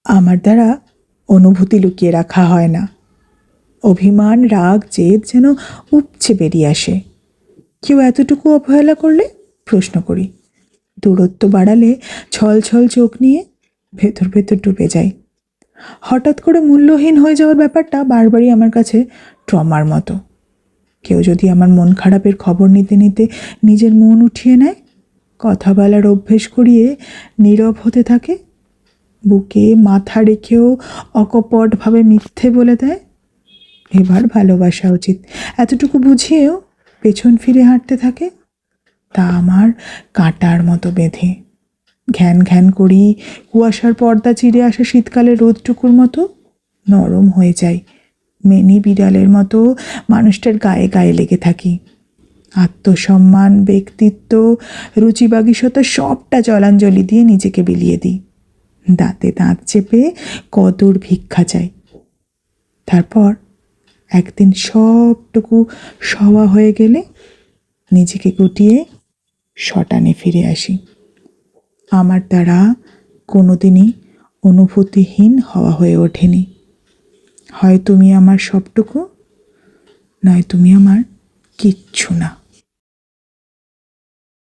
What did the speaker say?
আমার দ্বারা অনুভূতি লুকিয়ে রাখা হয় না। অভিমান, রাগ, জেদ যেন উপচে বেরিয়ে আসে। কেউ এতটুকু অবহেলা করলে প্রশ্ন করি, দূরত্ব বাড়ালে ছল ছল চোখ নিয়ে ভেতর ভেতর ডুবে যাই। হঠাৎ করে মূল্যহীন হয়ে যাওয়ার ব্যাপারটা বারবারই আমার কাছে ট্রমার মতো। কেউ যদি আমার মন খারাপের খবর নিতে নিতে নিজের মন উঠিয়ে নেয়, কথা বলার অভ্যেস করিয়ে নীরব হতে থাকে, বুকে মাথা রেখেও অকপটভাবে মিথ্যে বলে দেয়, এবার ভালোবাসা উচিত এতটুকু বুঝিয়েও পেছন ফিরে হাঁটতে থাকে, তা আমার কাঁটার মতো বেঁধে। ঘ্যান ঘ্যান করি কুয়াশার পর্দা চিরে আসা শীতকালের রোদটুকুর মতো নরম হয়ে যায়। মেনি বিড়ালের মতো মানুষটার গায়ে গায়ে লেগে থাকি। আত্মসম্মান, ব্যক্তিত্ব, রুচিবাগীশতা সবটা জলাঞ্জলি দিয়ে নিজেকে বিলিয়ে দিই। দাঁতে দাঁত চেপে কদর ভিক্ষা চাই। তারপর একদিন সবটুকু সওয়া হয়ে গেলে নিজেকে গুটিয়ে শটানে ফিরে আসি। আমার দ্বারা কোনোদিনই অনুভূতিহীন হওয়া হয়ে ওঠেনি। হয় তুমি আমার সবটুকু, নয় তুমি আমার কিচ্ছু না।